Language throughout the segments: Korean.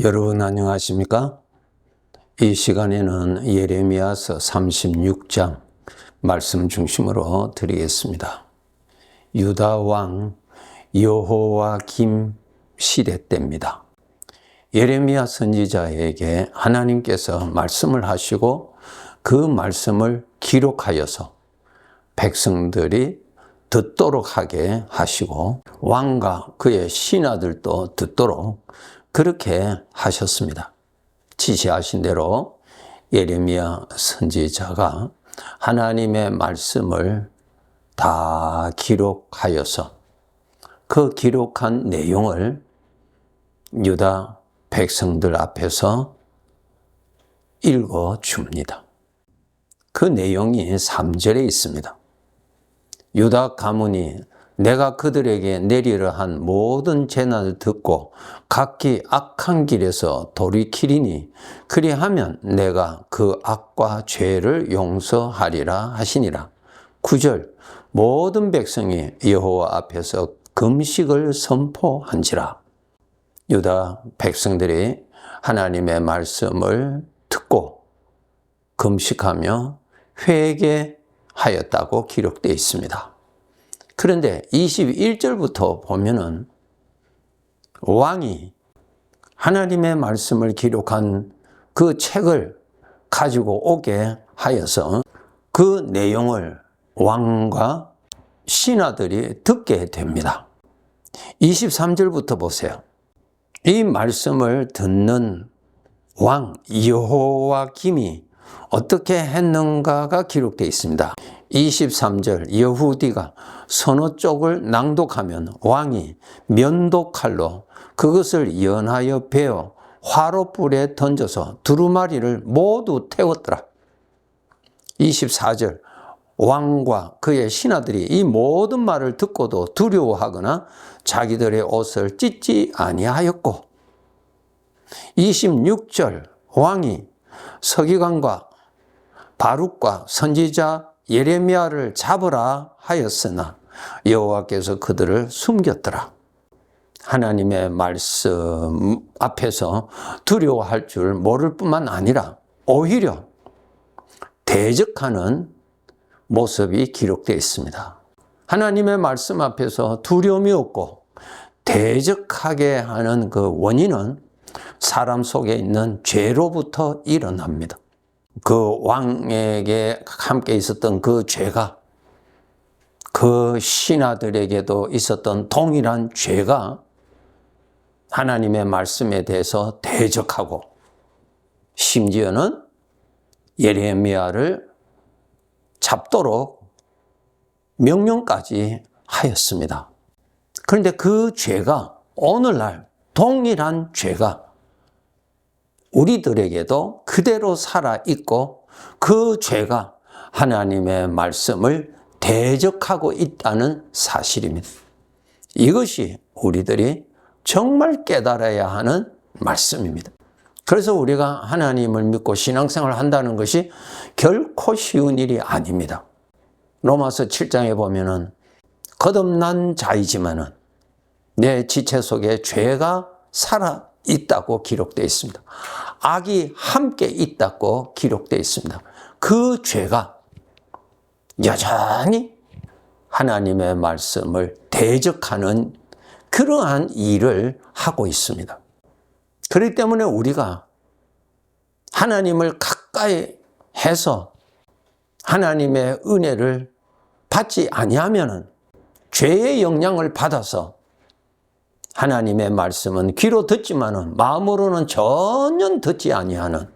여러분 안녕하십니까? 이 시간에는 예레미야서 36장 말씀 중심으로 드리겠습니다. 유다 왕 여호와김 시대 때입니다. 예레미야 선지자에게 하나님께서 말씀을 하시고 그 말씀을 기록하여서 백성들이 듣도록 하게 하시고 왕과 그의 신하들도 듣도록 그렇게 하셨습니다. 지시하신 대로 예레미야 선지자가 하나님의 말씀을 다 기록하여서 그 기록한 내용을 유다 백성들 앞에서 읽어줍니다. 그 내용이 3절에 있습니다. 유다 가문이 내가 그들에게 내리려 한 모든 재난을 듣고 각기 악한 길에서 돌이키리니 그리하면 내가 그 악과 죄를 용서하리라 하시니라. 9절 모든 백성이 여호와 앞에서 금식을 선포한지라. 유다 백성들이 하나님의 말씀을 듣고 금식하며 회개하였다고 기록되어 있습니다. 그런데 21절부터 보면은 왕이 하나님의 말씀을 기록한 그 책을 가지고 오게 하여서 그 내용을 왕과 신하들이 듣게 됩니다. 23절부터 보세요. 이 말씀을 듣는 왕 여호와김이 어떻게 했는가가 기록되어 있습니다. 23절 여후디가 서너 쪽을 낭독하면 왕이 면도칼로 그것을 연하여 베어 화롯불에 던져서 두루마리를 모두 태웠더라. 24절 왕과 그의 신하들이 이 모든 말을 듣고도 두려워하거나 자기들의 옷을 찢지 아니하였고 26절 왕이 서기관과 바룩과 선지자 예레미야를 잡으라 하였으나 여호와께서 그들을 숨겼더라. 하나님의 말씀 앞에서 두려워할 줄 모를 뿐만 아니라 오히려 대적하는 모습이 기록되어 있습니다. 하나님의 말씀 앞에서 두려움이 없고 대적하게 하는 그 원인은 사람 속에 있는 죄로부터 일어납니다. 그 왕에게 함께 있었던 그 죄가 그 신하들에게도 있었던 동일한 죄가 하나님의 말씀에 대해서 대적하고 심지어는 예레미야를 잡도록 명령까지 하였습니다. 그런데 그 죄가 오늘날 동일한 죄가 우리들에게도 그대로 살아있고 그 죄가 하나님의 말씀을 대적하고 있다는 사실입니다. 이것이 우리들이 정말 깨달아야 하는 말씀입니다. 그래서 우리가 하나님을 믿고 신앙생활을 한다는 것이 결코 쉬운 일이 아닙니다. 로마서 7장에 보면은 거듭난 자이지만은 내 지체 속에 죄가 살아 있다고 기록되어 있습니다. 악이 함께 있다고 기록되어 있습니다. 그 죄가 여전히 하나님의 말씀을 대적하는 그러한 일을 하고 있습니다. 그렇기 때문에 우리가 하나님을 가까이 해서 하나님의 은혜를 받지 아니하면은 죄의 영향을 받아서 하나님의 말씀은 귀로 듣지만은 마음으로는 전혀 듣지 아니하는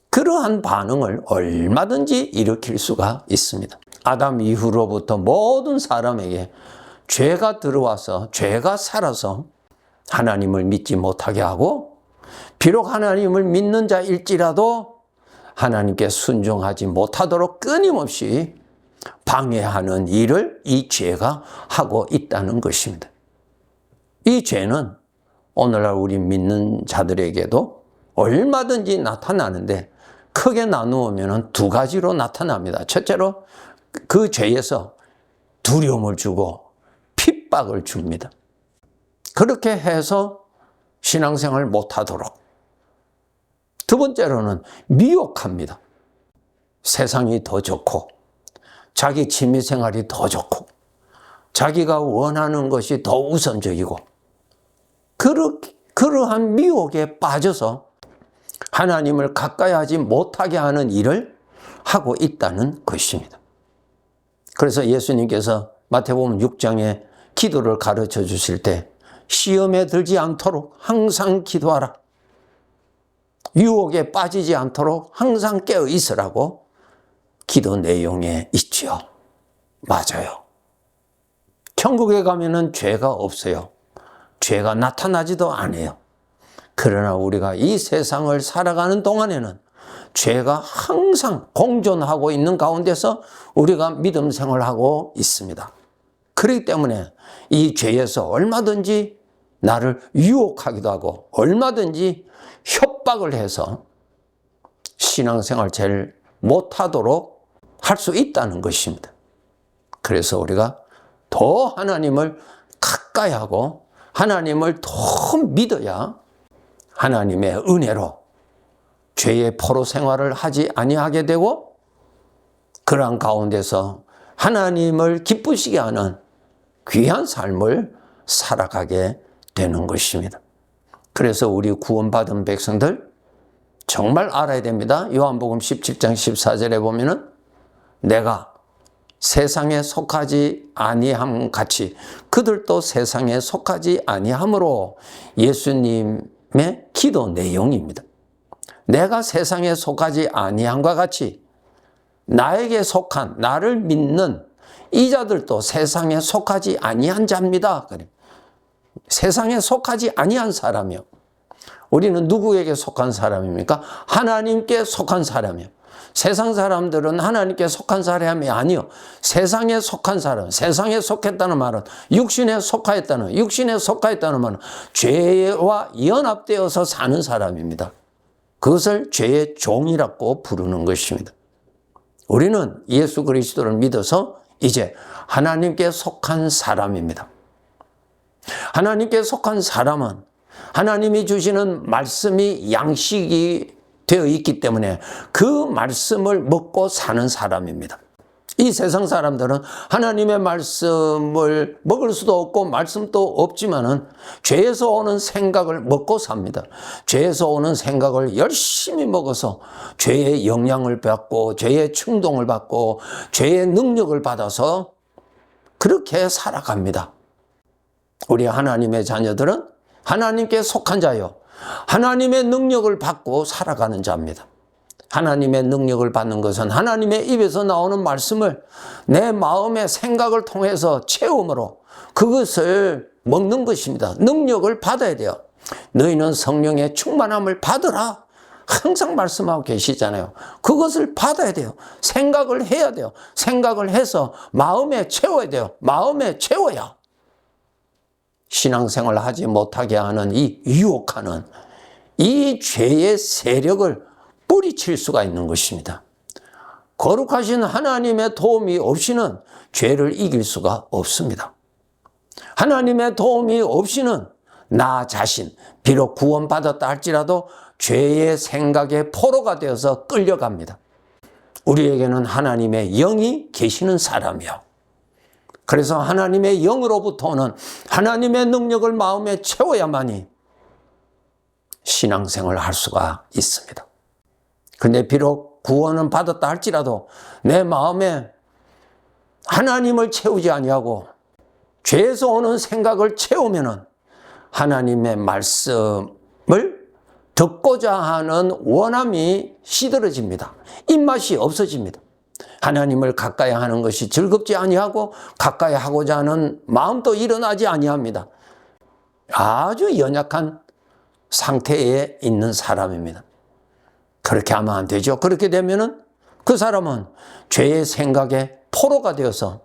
그러한 반응을 얼마든지 일으킬 수가 있습니다. 아담 이후로부터 모든 사람에게 죄가 들어와서 죄가 살아서 하나님을 믿지 못하게 하고 비록 하나님을 믿는 자일지라도 하나님께 순종하지 못하도록 끊임없이 방해하는 일을 이 죄가 하고 있다는 것입니다. 이 죄는 오늘날 우리 믿는 자들에게도 얼마든지 나타나는데 크게 나누면 두 가지로 나타납니다. 첫째로 그 죄에서 두려움을 주고 핍박을 줍니다. 그렇게 해서 신앙생활 못하도록. 두 번째로는 미혹합니다. 세상이 더 좋고 자기 취미생활이 더 좋고 자기가 원하는 것이 더 우선적이고 그러한 미혹에 빠져서 하나님을 가까이 하지 못하게 하는 일을 하고 있다는 것입니다. 그래서 예수님께서 마태복음 6장에 기도를 가르쳐 주실 때 시험에 들지 않도록 항상 기도하라. 유혹에 빠지지 않도록 항상 깨어 있으라고 기도 내용에 있지요. 맞아요. 천국에 가면은 죄가 없어요. 죄가 나타나지도 않아요. 그러나 우리가 이 세상을 살아가는 동안에는 죄가 항상 공존하고 있는 가운데서 우리가 믿음 생활하고 있습니다. 그렇기 때문에 이 죄에서 얼마든지 나를 유혹하기도 하고 얼마든지 협박을 해서 신앙생활 제일 못하도록 할 수 있다는 것입니다. 그래서 우리가 더 하나님을 가까이 하고 하나님을 더 믿어야 하나님의 은혜로 죄의 포로 생활을 하지 아니하게 되고 그러한 가운데서 하나님을 기쁘시게 하는 귀한 삶을 살아가게 되는 것입니다. 그래서 우리 구원받은 백성들 정말 알아야 됩니다. 요한복음 17장 14절에 보면은 내가 세상에 속하지 아니함 같이 그들도 세상에 속하지 아니함으로 예수님의 기도 내용입니다. 내가 세상에 속하지 아니함과 같이 나에게 속한 나를 믿는 이 자들도 세상에 속하지 아니한 자입니다. 세상에 속하지 아니한 사람이요. 우리는 누구에게 속한 사람입니까? 하나님께 속한 사람이요. 세상 사람들은 하나님께 속한 사람이 아니요. 세상에 속한 사람. 세상에 속했다는 말은 육신에 속하였다는 말은 죄와 연합되어서 사는 사람입니다. 그것을 죄의 종이라고 부르는 것입니다. 우리는 예수 그리스도를 믿어서 이제 하나님께 속한 사람입니다. 하나님께 속한 사람은 하나님이 주시는 말씀이 양식이 되어 있기 때문에 그 말씀을 먹고 사는 사람입니다. 이 세상 사람들은 하나님의 말씀을 먹을 수도 없고 말씀도 없지만은 죄에서 오는 생각을 먹고 삽니다. 죄에서 오는 생각을 열심히 먹어서 죄의 영향을 받고 죄의 충동을 받고 죄의 능력을 받아서 그렇게 살아갑니다. 우리 하나님의 자녀들은 하나님께 속한 자요. 하나님의 능력을 받고 살아가는 자입니다. 하나님의 능력을 받는 것은 하나님의 입에서 나오는 말씀을 내 마음의 생각을 통해서 체험으로 그것을 먹는 것입니다. 능력을 받아야 돼요. 너희는 성령의 충만함을 받으라. 항상 말씀하고 계시잖아요. 그것을 받아야 돼요. 생각을 해야 돼요. 생각을 해서 마음에 채워야 돼요. 마음에 채워야 신앙생활을 하지 못하게 하는 이 유혹하는 이 죄의 세력을 뿌리칠 수가 있는 것입니다. 거룩하신 하나님의 도움이 없이는 죄를 이길 수가 없습니다. 하나님의 도움이 없이는 나 자신, 비록 구원받았다 할지라도 죄의 생각의 포로가 되어서 끌려갑니다. 우리에게는 하나님의 영이 계시는 사람이요. 그래서 하나님의 영으로부터는 하나님의 능력을 마음에 채워야만이 신앙생활을 할 수가 있습니다. 근데 비록 구원은 받았다 할지라도 내 마음에 하나님을 채우지 아니하고 죄에서 오는 생각을 채우면은 하나님의 말씀을 듣고자 하는 원함이 시들어집니다. 입맛이 없어집니다. 하나님을 가까이 하는 것이 즐겁지 아니하고 가까이 하고자 하는 마음도 일어나지 아니합니다. 아주 연약한 상태에 있는 사람입니다. 그렇게 하면 안 되죠. 그렇게 되면은 그 사람은 죄의 생각에 포로가 되어서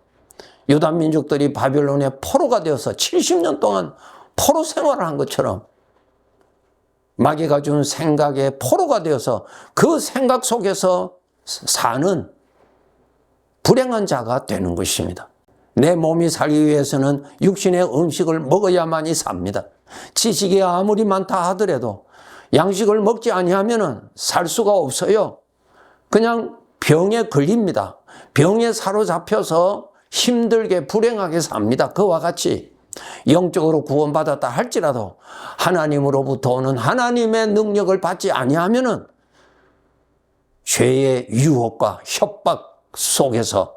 유다 민족들이 바벨론의 포로가 되어서 70년 동안 포로 생활을 한 것처럼 마귀가 준 생각에 포로가 되어서 그 생각 속에서 사는 불행한 자가 되는 것입니다. 내 몸이 살기 위해서는 육신의 음식을 먹어야만이 삽니다. 지식이 아무리 많다 하더라도 양식을 먹지 아니하면은 살 수가 없어요. 그냥 병에 걸립니다. 병에 사로잡혀서 힘들게 불행하게 삽니다. 그와 같이 영적으로 구원받았다 할지라도 하나님으로부터 오는 하나님의 능력을 받지 아니하면은 죄의 유혹과 협박 속에서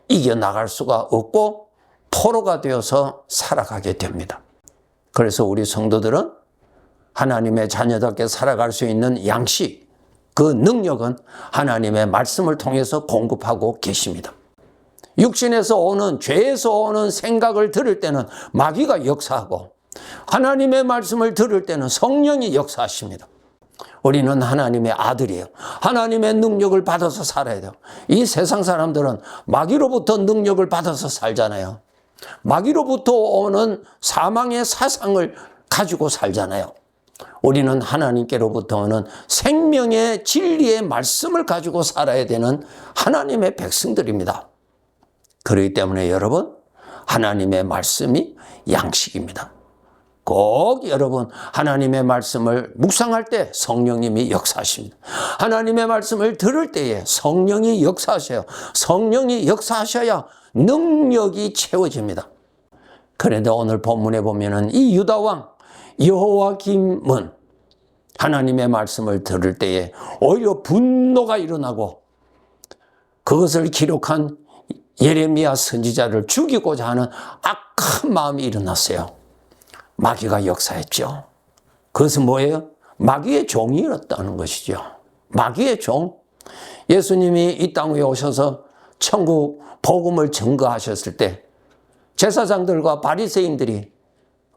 이겨나갈 수가 없고 포로가 되어서 살아가게 됩니다. 그래서 우리 성도들은 하나님의 자녀답게 살아갈 수 있는 양식, 그 능력은 하나님의 말씀을 통해서 공급하고 계십니다. 육신에서 오는, 죄에서 오는 생각을 들을 때는 마귀가 역사하고 하나님의 말씀을 들을 때는 성령이 역사하십니다. 우리는 하나님의 아들이에요. 하나님의 능력을 받아서 살아야 돼요. 이 세상 사람들은 마귀로부터 능력을 받아서 살잖아요. 마귀로부터 오는 사망의 사상을 가지고 살잖아요. 우리는 하나님께로부터 오는 생명의 진리의 말씀을 가지고 살아야 되는 하나님의 백성들입니다. 그렇기 때문에 여러분, 하나님의 말씀이 양식입니다. 꼭 여러분 하나님의 말씀을 묵상할 때 성령님이 역사하십니다. 하나님의 말씀을 들을 때에 성령이 역사하셔요. 성령이 역사하셔야 능력이 채워집니다. 그런데 오늘 본문에 보면은 이 유다왕 여호야김은 하나님의 말씀을 들을 때에 오히려 분노가 일어나고 그것을 기록한 예레미야 선지자를 죽이고자 하는 악한 마음이 일어났어요. 마귀가 역사했죠. 그것은 뭐예요? 마귀의 종이었다는 것이죠. 마귀의 종. 예수님이 이 땅 위에 오셔서 천국 복음을 증거하셨을 때 제사장들과 바리새인들이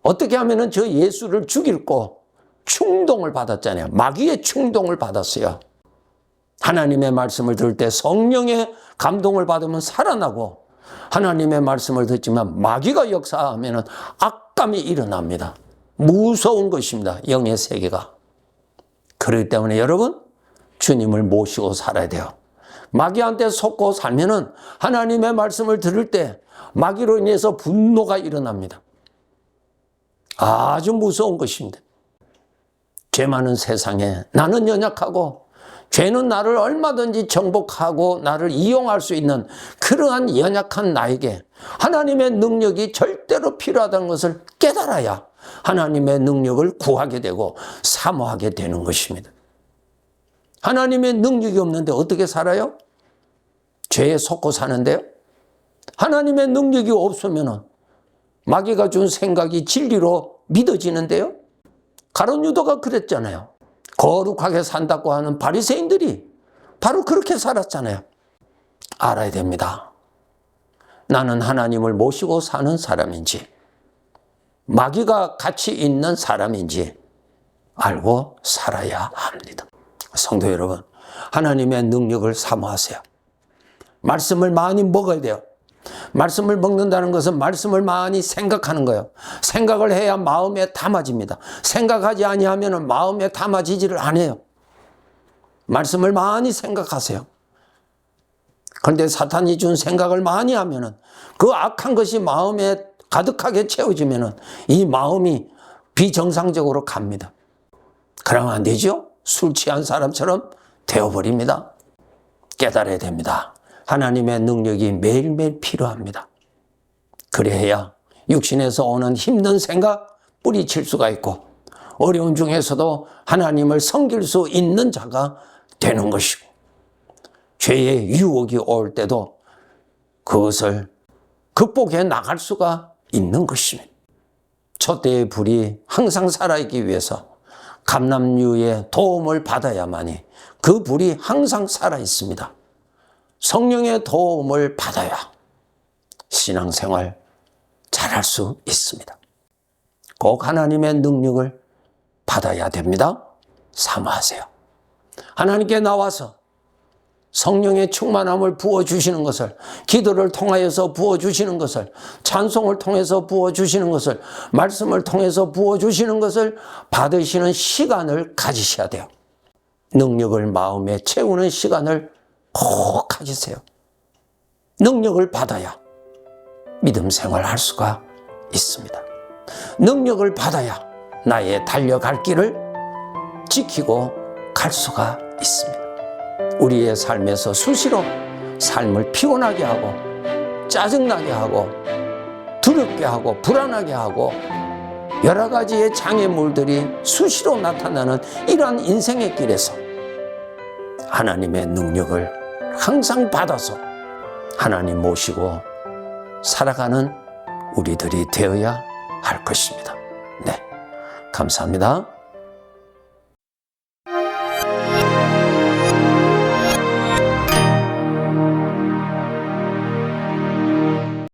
어떻게 하면은 저 예수를 죽일고 충동을 받았잖아요. 마귀의 충동을 받았어요. 하나님의 말씀을 들을 때 성령의 감동을 받으면 살아나고 하나님의 말씀을 듣지만 마귀가 역사하면 악감이 일어납니다. 무서운 것입니다. 영의 세계가. 그렇기 때문에 여러분 주님을 모시고 살아야 돼요. 마귀한테 속고 살면은 하나님의 말씀을 들을 때 마귀로 인해서 분노가 일어납니다. 아주 무서운 것입니다. 죄 많은 세상에 나는 연약하고 죄는 나를 얼마든지 정복하고 나를 이용할 수 있는 그러한 연약한 나에게 하나님의 능력이 절대로 필요하다는 것을 깨달아야 하나님의 능력을 구하게 되고 사모하게 되는 것입니다. 하나님의 능력이 없는데 어떻게 살아요? 죄에 속고 사는데요? 하나님의 능력이 없으면 마귀가 준 생각이 진리로 믿어지는데요? 가룟 유다가 그랬잖아요. 거룩하게 산다고 하는 바리새인들이 바로 그렇게 살았잖아요. 알아야 됩니다. 나는 하나님을 모시고 사는 사람인지 마귀가 같이 있는 사람인지 알고 살아야 합니다. 성도 여러분, 하나님의 능력을 사모하세요. 말씀을 많이 먹어야 돼요. 말씀을 먹는다는 것은 말씀을 많이 생각하는 거예요. 생각을 해야 마음에 담아집니다. 생각하지 아니하면 마음에 담아지지를 않아요. 말씀을 많이 생각하세요. 그런데 사탄이 준 생각을 많이 하면 그 악한 것이 마음에 가득하게 채워지면 이 마음이 비정상적으로 갑니다. 그러면 안 되죠? 술 취한 사람처럼 되어버립니다. 깨달아야 됩니다. 하나님의 능력이 매일매일 필요합니다. 그래야 육신에서 오는 힘든 생각 뿌리칠 수가 있고 어려운 중에서도 하나님을 섬길 수 있는 자가 되는 것이고 죄의 유혹이 올 때도 그것을 극복해 나갈 수가 있는 것입니다. 촛대의 불이 항상 살아있기 위해서 감람유의 도움을 받아야만이 그 불이 항상 살아있습니다. 성령의 도움을 받아야 신앙생활 잘할 수 있습니다. 꼭 하나님의 능력을 받아야 됩니다. 사모하세요. 하나님께 나와서 성령의 충만함을 부어주시는 것을, 기도를 통하여서 부어주시는 것을, 찬송을 통해서 부어주시는 것을, 말씀을 통해서 부어주시는 것을 받으시는 시간을 가지셔야 돼요. 능력을 마음에 채우는 시간을 꼭 가지세요. 능력을 받아야 믿음 생활할 수가 있습니다. 능력을 받아야 나의 달려갈 길을 지키고 갈 수가 있습니다. 우리의 삶에서 수시로 삶을 피곤하게 하고 짜증나게 하고 두렵게 하고 불안하게 하고 여러 가지의 장애물들이 수시로 나타나는 이러한 인생의 길에서 하나님의 능력을 항상 받아서 하나님 모시고 살아가는 우리들이 되어야 할 것입니다. 네, 감사합니다.